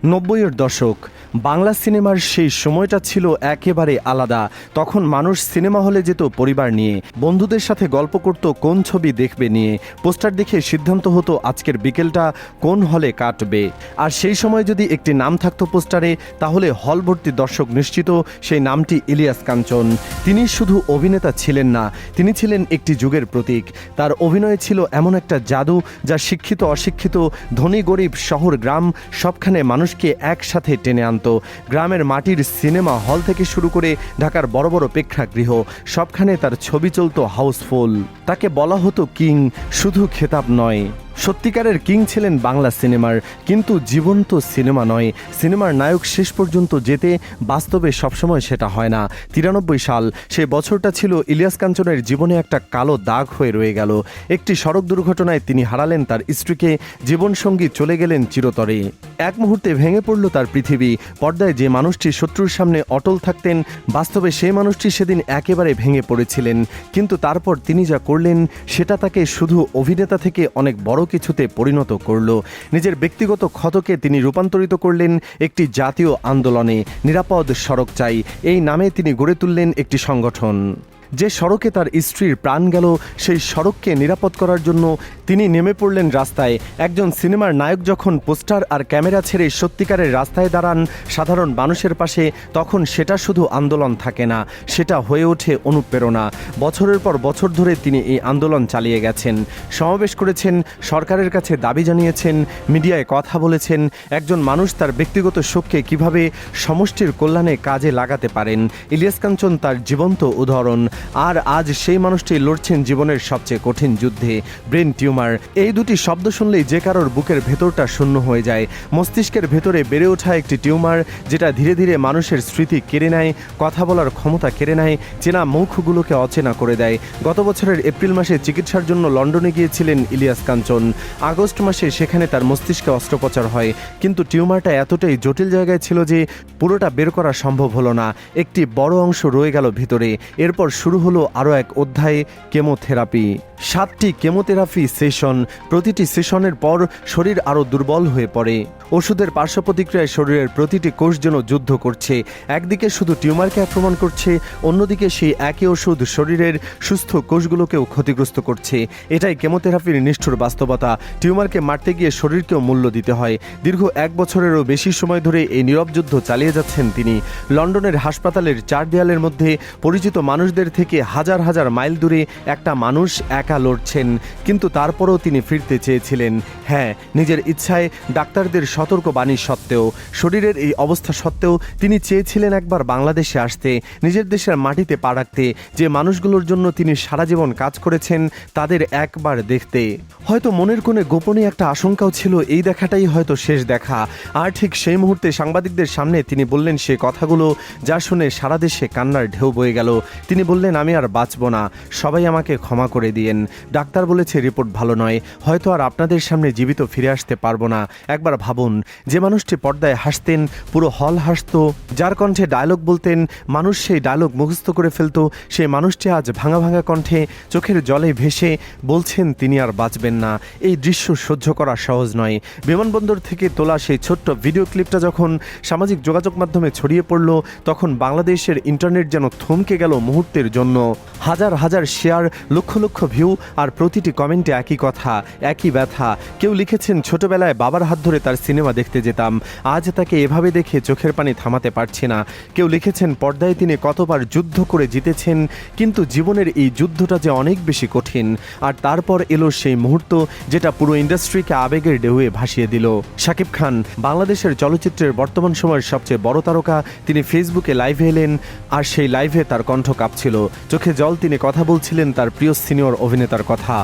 ৯০-এর দশক বাংলা সিনেমার সেই সময়টা ছিল একেবারে আলাদা। তখন মানুষ সিনেমা হলে যেত পরিবার নিয়ে, বন্ধুদের সাথে গল্প করত কোন ছবি দেখবে নিয়ে, পোস্টার দেখে সিদ্ধান্ত হতো আজকের বিকেলটা কোন হলে কাটবে। আর সেই সময় যদি একটি নাম থাকতো পোস্টারে, তাহলে হল ভর্তি দর্শক নিশ্চিত সেই নামটি ইলিয়াস কাঞ্চন। তিনি শুধু অভিনেতা ছিলেন না, তিনি ছিলেন একটি যুগের প্রতীক। তার অভিনয়ে ছিল এমন একটা জাদু যা শিক্ষিত অশিক্ষিত, ধনী গরিব, শহর গ্রাম সবখানে মানুষকে একসাথে টেনে আনত। গ্রামের মাটির সিনেমা হল থেকে শুরু করে ঢাকার বড় বড় প্রেক্ষাগৃহ, সবখানে তার ছবি চলত হাউসফুল। তাকে বলা হতো কিং, শুধু খেতাব নয়, সত্যিকারের কিং ছিলেন বাংলা সিনেমার। কিন্তু জীবন্ত সিনেমা নয়, সিনেমার নায়ক শেষ পর্যন্ত যেতে বাস্তবে সবসময় সেটা হয় না। 93 সাল, সেই বছরটা ছিল ইলিয়াস কাঞ্চনের জীবনে একটা কালো দাগ হয়ে রয়ে গেল। একটি সড়ক দুর্ঘটনায় তিনি হারালেন তার স্ত্রীকে, জীবনসঙ্গী চলে গেলেন চিরতরে। এক মুহূর্তে ভেঙে পড়ল তার পৃথিবী। পর্দায় যে মানুষটি শত্রুর সামনে অটল থাকতেন, বাস্তবে সেই মানুষটি সেদিন একেবারে ভেঙে পড়েছিলেন। কিন্তু তারপর তিনি যা করলেন সেটা তাকে শুধু অভিনেতা থেকে অনেক বড় কিছুতে পরিণত করল। নিজের ব্যক্তিগত ক্ষতকে তিনি রূপান্তরিত করলেন একটি জাতীয় আন্দোলনে। নিরাপদ সড়ক চাই, এই নামে তিনি গড়ে তুললেন একটি সংগঠন। যে সড়কে তার স্ত্রীর প্রাণ গেল, সেই সড়ককে নিরাপদ করার জন্য তিনি নেমে পড়লেন রাস্তায়। একজন সিনেমার নায়ক যখন পোস্টার আর ক্যামেরা ছেড়ে সত্যিকারের রাস্তায় দাঁড়ান সাধারণ মানুষের পাশে, তখন সেটা শুধু আন্দোলন থাকে না, সেটা হয়ে ওঠে অনুপ্রেরণা। বছরের পর বছর ধরে তিনি এই আন্দোলন চালিয়ে গেছেন, সমাবেশ করেছেন, সরকারের কাছে দাবি জানিয়েছেন, মিডিয়ায় কথা বলেছেন। একজন মানুষ তার ব্যক্তিগত শোককে কিভাবে সমষ্টির কল্যাণে কাজে লাগাতে পারেন, ইলিয়াস কাঞ্চন তার জীবন্ত উদাহরণ। আর আজ সেই মানুষটি লড়ছেন জীবনের সবচেয়ে কঠিন যুদ্ধে, ব্রেন টিউমার। এই দুটি শব্দ শুনলেই যে কারোর বুকের ভেতরটা শূন্য হয়ে যায়। মস্তিষ্কের ভেতরে বেড়ে ওঠা একটি টিউমার, যেটা ধীরে ধীরে মানুষের স্মৃতি কেড়ে নেয়, কথা বলার ক্ষমতা কেড়ে নেয়, চেনা মুখগুলোকে অচেনা করে দেয়। গত বছরের এপ্রিল মাসে চিকিৎসার জন্য লন্ডনে গিয়েছিলেন ইলিয়াস কাঞ্চন। আগস্ট মাসে সেখানে তার মস্তিষ্কে অস্ত্রোপচার হয়, কিন্তু টিউমারটা এতটাই জটিল জায়গায় ছিল যে পুরোটা বের করা সম্ভব হলো না। একটি বড় অংশ রয়ে গেল ভিতরে। এরপর শুরু হলো আরও এক অধ্যায়, কেমোথেরাপি। 7টি chemotherapy session. প্রতিটি সেশনের পর শরীর আরও দুর্বল হয়ে পড়ে। ওষুধের পার্শ্ব প্রতিক্রিয়ায় শরীরের প্রতিটি কোষ যেন যুদ্ধ করছে। একদিকে শুধু টিউমারকে আক্রমণ করছে, অন্যদিকে সেই একই ওষুধ শরীরের সুস্থ কোষগুলোকেও ক্ষতিগ্রস্ত করছে। এটাই কেমোথেরাপির নিষ্ঠুর বাস্তবতা। টিউমারকে মারতে গিয়ে শরীরকেও মূল্য দিতে হয়। দীর্ঘ 1 বছরেরও বেশি সময় ধরে এই নীরব যুদ্ধ চালিয়ে যাচ্ছেন তিনি। লন্ডনের হাসপাতালের 4 দেয়ালের মধ্যে পরিচিত মানুষদের থেকে হাজার হাজার মাইল দূরে একটা মানুষ একা লড়ছেন। কিন্তু তারপরও তিনি ফিরতে চেয়েছিলেন, হ্যাঁ, নিজের ইচ্ছায়, ডাক্তারদের সতর্ক বাণী সত্ত্বেও, শরীরের এই অবস্থা সত্ত্বেও তিনি চেয়েছিলেন একবার বাংলাদেশে আসতে, নিজের দেশের মাটিতে পা রাখতে, যে মানুষগুলোর জন্য তিনি সারা জীবন কাজ করেছেন তাদের একবার দেখতে। হয়তো মনের কোণে গোপনে একটা আশঙ্কাও ছিল এই দেখাটাই হয়তো শেষ দেখা। আর ঠিক সেই মুহূর্তে সাংবাদিকদের সামনে তিনি বললেন সে কথাগুলো যা শুনে সারা দেশে কান্নার ঢেউ বয়ে গেল। তিনি বললেন, আমি আর বাঁচব না, সবাই আমাকে ক্ষমা করে দিয়েন। ডাক্তার বলেছে রিপোর্ট ভালো নয়, হয়তো আর আপনাদের সামনে জীবিত ফিরে আসতে পারবো না। একবার ভাবুন, যে মানুষটি পর্দায় হাসতেন, পুরো হল হাসত, যার কণ্ঠে ডায়লগ বলতেন, মানুষ সেই ডায়লগ মুখস্থ করে ফেলতো, সেই মানুষটি আজ ভাঙা ভাঙা কণ্ঠে চোখের জলে ভেসে বলছেন তিনি আর বাঁচবেন না। এই দৃশ্য সহ্য করা সহজ নয়। বিমানবন্দর থেকে তোলা সেই ছোট্ট ভিডিও ক্লিপটা যখন সামাজিক যোগাযোগ মাধ্যমে ছড়িয়ে পড়ল, তখন বাংলাদেশের ইন্টারনেট যেন থমকে গেল মুহূর্তের জন্য। হাজার হাজার শেয়ার, লক্ষ লক্ষ ভিউ, আর প্রতিটি কমেন্টে একই কথা, একই ব্যথা। কেউ লিখেছেন, ছোটবেলায় বাবার হাত ধরে তার সিনেমা দেখতে যেতাম, আজ তাকে এভাবে দেখে চোখের পানি থামাতে পারছি না। কেউ লিখেছেন, পর্দায় তিনি কতবার যুদ্ধ করে জিতেছেন, কিন্তু জীবনের এই যুদ্ধটা যে অনেক বেশি কঠিন। আর তারপর এলো সেই মুহূর্ত যেটা পুরো ইন্ডাস্ট্রিকে আবেগের ঢেউয়ে ভাসিয়ে দিল। শাকিব খান, বাংলাদেশের চলচ্চিত্রের বর্তমান সময়ের সবচেয়ে বড় তারকা, তিনি ফেসবুকে লাইভে এলেন, আর সেই লাইভে তার কণ্ঠ কাঁপছিল, চোখে জল। তিনি কথা বলছিলেন তার প্রিয় সিনিয়র অভিনেতার কথা,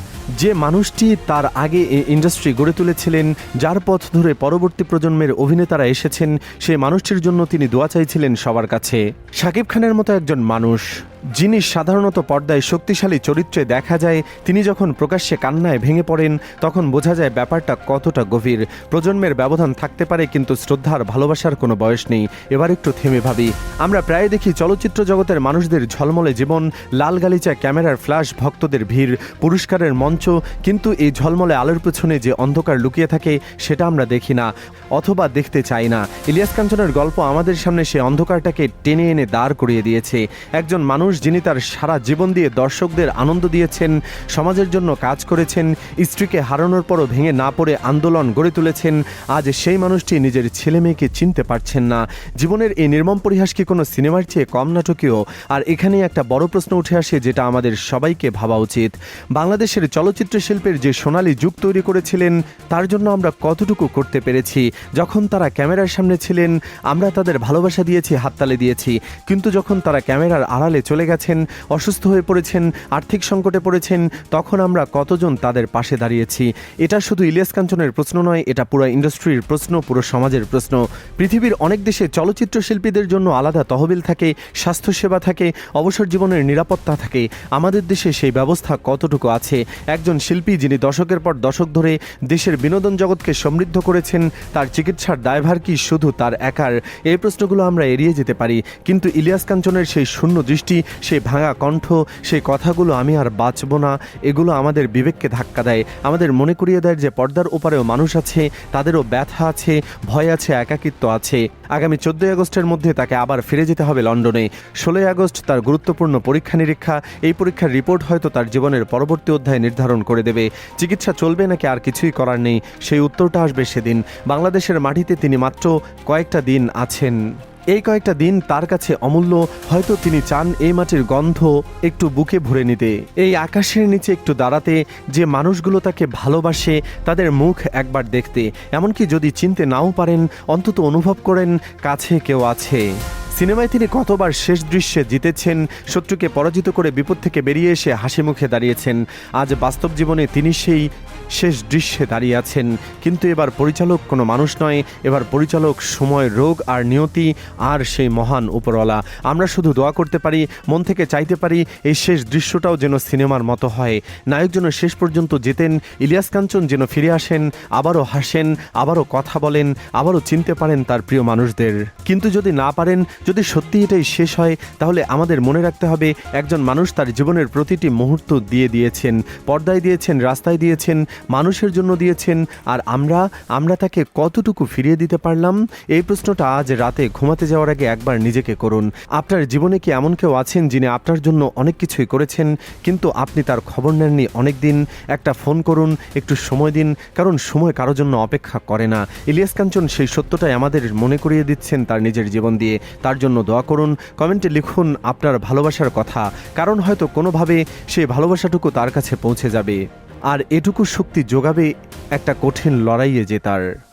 যে মানুষটি তার আগে এই ইন্ডাস্ট্রি গড়ে তুলেছিলেন, যার পথ ধরে পরবর্তী প্রজন্মের অভিনেতারা এসেছেন। সেই মানুষটির জন্য তিনি দোয়া চাইছিলেন সবার কাছে। শাকিব খানের মতো একজন মানুষ যিনি সাধারণত পর্দায় শক্তিশালী চরিত্রে দেখা যায়, তিনি যখন প্রকাশ্যে কান্নায় ভেঙে পড়েন তখন বোঝা যায় ব্যাপারটা কতটা গভীর। প্রজন্মের ব্যবধান থাকতে পারে, কিন্তু শ্রদ্ধার ভালোবাসার কোনো বয়স নেই। এবার একটু থেমে ভাবি। আমরা প্রায় দেখি চলচ্চিত্র জগতের মানুষদের ঝলমলে জীবন, লাল গালিচা ক্যামেরার ফ্ল্যাশ, ভক্তদের ভিড়, পুরস্কারের মঞ্চ, কিন্তু এই ঝলমলে আলোর পেছনে যে অন্ধকার লুকিয়ে থাকে সেটা আমরা দেখি না, অথবা দেখতে চাই না। ইলিয়াস কাঞ্চনের গল্প আমাদের সামনে সে অন্ধকারটাকে টেনে এনে দাঁড় করিয়ে দিয়েছে। একজন মানুষ যিনি তার সারা জীবন দিয়ে দর্শকদের আনন্দ দিয়েছেন, সমাজের জন্য কাজ করেছেন, স্ত্রীকে হারানোর পরও ভেঙে না পড়ে আন্দোলন গড়ে তুলেছেন, আজ সেই মানুষটি নিজের ছেলে মেয়েকে চিনতে পারছেন না। জীবনের এই নির্মম পরিহাস কি কোনো সিনেমার চেয়ে কম নাটকীয়? আর এখানেই একটা বড় প্রশ্ন উঠে আসে, যেটা আমাদের সবাইকে ভাবা উচিত। বাংলাদেশের চলচ্চিত্র শিল্পের যে সোনালী যুগ তৈরি করেছিলেন, তার জন্য আমরা কতটুকু করতে পেরেছি? যখন তারা ক্যামেরার সামনে ছিলেন, আমরা তাদের ভালোবাসা দিয়েছি, হাততালি দিয়েছি, কিন্তু যখন তারা ক্যামেরার আড়ালে চলে গেছেন, অসুস্থ হয়ে পড়েছেন, আর্থিক সংকটে পড়েছেন, তখন আমরা কতজন তাদের পাশে দাঁড়িয়েছি? এটা শুধু ইলিয়াস কাঞ্চনের প্রশ্ন নয়, এটা পুরো ইন্ডাস্ট্রির প্রশ্ন, পুরো সমাজের প্রশ্ন। পৃথিবীর অনেক দেশে চলচ্চিত্র শিল্পীদের জন্য আলাদা তহবিল থাকে, স্বাস্থ্যসেবা থাকে, অবসর জীবনের নিরাপত্তা থাকে। আমাদের দেশে সেই ব্যবস্থা কতটুকু আছে? একজন শিল্পী যিনি দশকের পর দশক ধরে দেশের বিনোদন জগৎকে সমৃদ্ধ করেছেন, তার চিকিৎসার দায়ভার কি শুধু তার একার? এই প্রশ্নগুলো আমরা এড়িয়ে যেতে পারি, কিন্তু ইলিয়াস কাঞ্চনের সেই শূন্য দৃষ্টি, সেই ভাঙা কণ্ঠ, সেই কথাগুলো আমি আর বাঁচব না, এগুলো আমাদের বিবেককে ধাক্কা দেয়, আমাদের মনে করিয়ে দেয় যে পর্দার ওপারেও মানুষ আছে, তাদেরও ব্যথা আছে, ভয় আছে, একাকিত্ব আছে। আগামী 14 আগস্টের মধ্যে তাকে আবার ফিরে যেতে হবে লন্ডনে। 16 আগস্ট তার গুরুত্বপূর্ণ পরীক্ষা নিরীক্ষা। এই পরীক্ষার রিপোর্ট হয়তো তার জীবনের পরবর্তী অধ্যায় নির্ধারণ করে দেবে। চিকিৎসা চলবে নাকি আর কিছুই করার নেই, সেই উত্তরটা আসবে সেদিন। বাংলাদেশের মাটিতে তিনি মাত্র কয়েকটা দিন আছেন। এই কয়েকটা দিন তার কাছে অমূল্য। হয়তো তিনি চান এই মাটির গন্ধ একটু বুকে ভরে নিতে, এই আকাশের নিচে একটু দাঁড়াতে, যে মানুষগুলো তাকে ভালোবাসে তাদের মুখ একবার দেখতে, এমনকি যদি চিনতে নাও পারেন, অন্তত অনুভব করেন কাছে কেউ আছে। সিনেমায় তিনি কতবার শেষ দৃশ্যে জিতেছেন, শত্রুকে পরাজিত করে বিপদ থেকে বেরিয়ে এসে হাসি মুখে দাঁড়িয়েছেন। আজ বাস্তব জীবনে তিনি সেই শেষ দৃশ্যে দাঁড়িয়ে আছেন। কিন্তু এবার পরিচালক কোনো মানুষ নয়, এবার পরিচালক সময়, রোগ আর নিয়তি, আর সেই মহান উপরওয়ালা। আমরা শুধু দোয়া করতে পারি, মন থেকে চাইতে পারি, এই শেষ দৃশ্যটাও যেন সিনেমার মতো হয়। নায়ক যেন শেষ পর্যন্ত জেতেন, ইলিয়াস কাঞ্চন যেন ফিরে আসেন, আবারও হাসেন, আবারও কথা বলেন, আবারও চিনতে পারেন তার প্রিয় মানুষদের। কিন্তু যদি না পারেন, যদি সত্যি এটাই শেষ হয়, তাহলে আমাদের মনে রাখতে হবে একজন মানুষ তার জীবনের প্রতিটি মুহূর্ত দিয়ে দিয়েছেন, পর্দায় দিয়েছেন, রাস্তায় দিয়েছেন, মানুষের জন্য দিয়েছেন। আর আমরা তাকে কতটুকু ফিরিয়ে দিতে পারলাম? এই প্রশ্নটা আজ রাতে ঘুমাতে যাওয়ার আগে একবার নিজেকে করুন। আপনার জীবনে কি এমন কেউ আছেন যিনি আপনার জন্য অনেক কিছুই করেছেন, কিন্তু আপনি তার খবর নেননি অনেক দিন? একটা ফোন করুন, একটু সময় দিন, কারণ সময় কারোর জন্য অপেক্ষা করে না। ইলিয়াস কাঞ্চন সেই সত্যটাই আমাদের মনে করিয়ে দিচ্ছেন তার নিজের জীবন দিয়ে। তার জন্য দোয়া করুন, কমেন্টে লিখুন আপনার ভালোবাসার কথা, কারণ হয়তো কোনোভাবে সেই ভালোবাসাটুকু তার কাছে পৌঁছে যাবে, আর এটুকু শক্তি যোগাবে একটা কঠিন লড়াইয়ে জেতার।